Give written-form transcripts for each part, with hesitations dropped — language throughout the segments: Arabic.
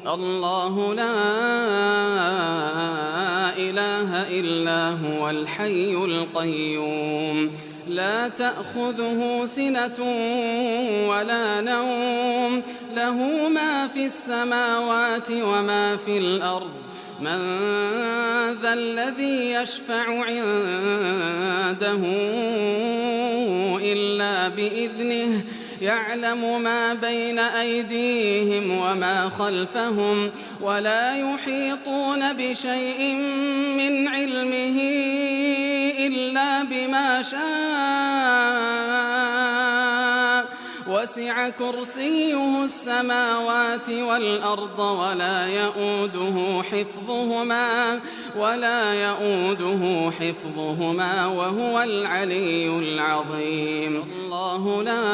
الله لا إله إلا هو الحي القيوم لا تأخذه سنة ولا نوم له ما في السماوات وما في الأرض من ذا الذي يشفع عنده إلا بإذنه يعلم ما بين أيديهم وما خلفهم ولا يحيطون بشيء من علمه إلا بما شاء وسع كرسيه السماوات والأرض ولا يؤوده حفظهما وهو العلي العظيم الله لا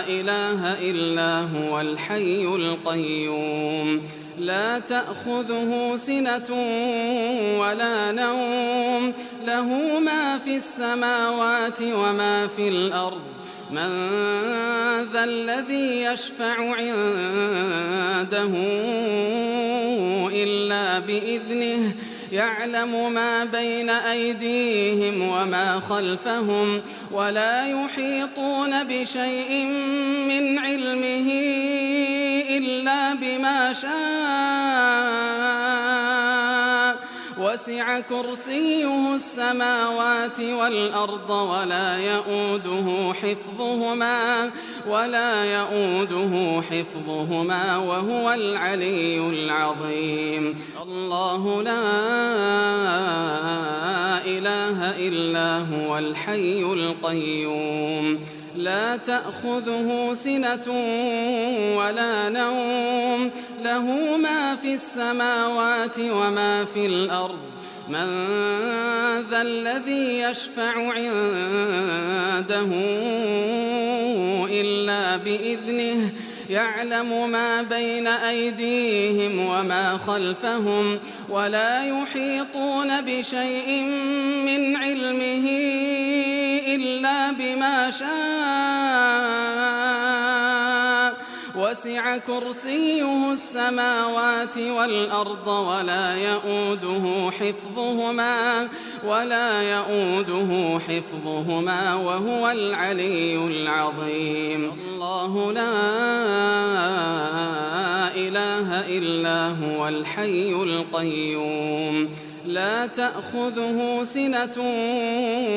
إله إلا هو الحي القيوم لا تأخذه سنة ولا نوم له ما في السماوات وما في الأرض من ذا الذي يشفع عنده إلا بإذنه يعلم ما بين أيديهم وما خلفهم ولا يحيطون بشيء من علمه إلا بما شاء وسع كرسيه السماوات والأرض ولا يؤوده حفظهما وهو العلي العظيم الله لا إله إلا هو الحي القيوم لا تأخذه سنة ولا نوم له ما في السماوات وما في الأرض من ذا الذي يشفع عنده إلا بإذنه يعلم ما بين أيديهم وما خلفهم ولا يحيطون بشيء من علمه إلا بما شاء وسع كرسيه السماوات والأرض ولا يؤوده حفظهما وهو العلي العظيم الله لا إله إلا هو الحي القيوم لا تأخذه سنة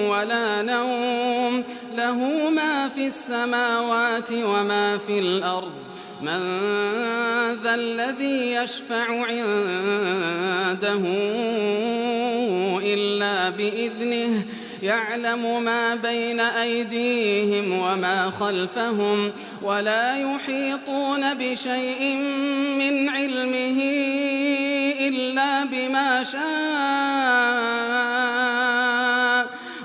ولا نوم له ما في السماوات وما في الأرض من ذا الذي يشفع عنده إلا بإذنه يعلم ما بين أيديهم وما خلفهم ولا يحيطون بشيء من علمه إلا بما شاء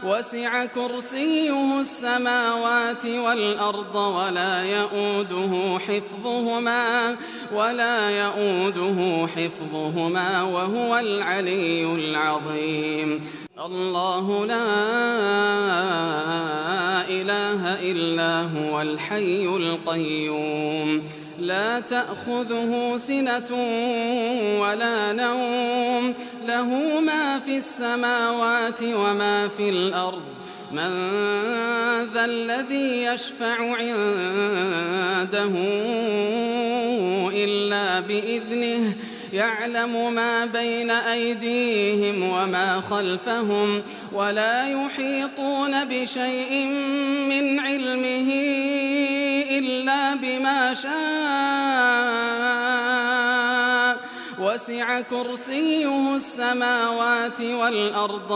وسع كرسيه السماوات والأرض ولا يؤوده حفظهما وهو العلي العظيم الله لا إله إلا هو الحي القيوم لا تأخذه سنة ولا نوم له ما في السماوات وما في الأرض من ذا الذي يشفع عنده إلا بإذنه يعلم ما بين أيديهم وما خلفهم ولا يحيطون بشيء من علمه إلا بما شاء وسع كرسيه السماوات والأرض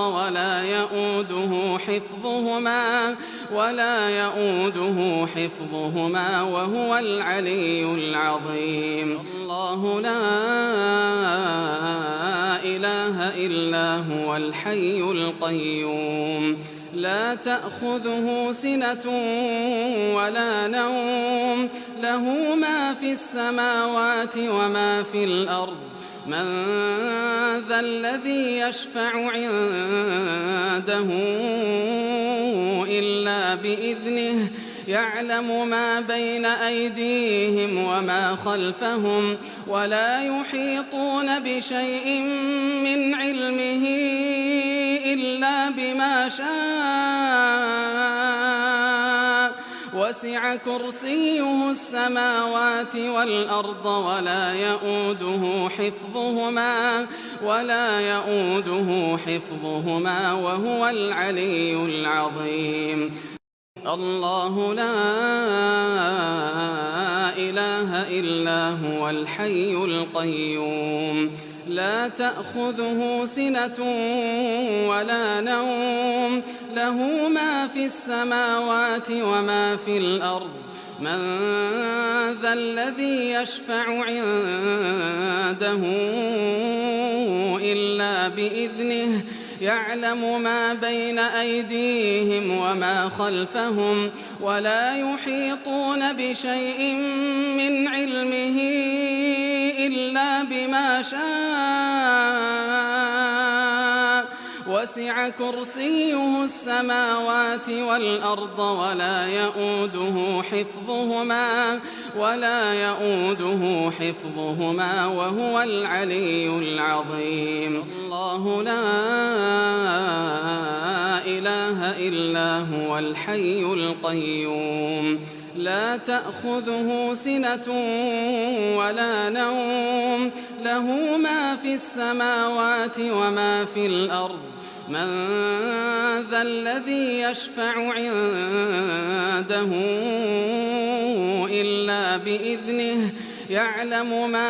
ولا يؤوده حفظهما وهو العلي العظيم الله لا إله إلا هو الحي القيوم لا تأخذه سنة ولا نوم له ما في السماوات وما في الأرض من ذا الذي يشفع عنده إلا بإذنه يعلم ما بين أيديهم وما خلفهم ولا يحيطون بشيء من علمه إلا بما شاء وسع كرسيه السماوات والأرض ولا يؤوده حفظهما وهو العلي العظيم. الله لا إله إلا هو الحي القيوم لا تأخذه سنة ولا نوم له ما في السماوات وما في الأرض من ذا الذي يشفع عنده إلا بإذنه يعلم ما بين أيديهم وما خلفهم ولا يحيطون بشيء من علمه إلا بما شاء وسع كرسيه السماوات والأرض ولا يؤوده حفظهما وهو العلي العظيم. الله لا إله إلا هو الحي القيوم لا تأخذه سنة ولا نوم له ما في السماوات وما في الأرض من ذا الذي يشفع عنده إلا بإذنه يعلم ما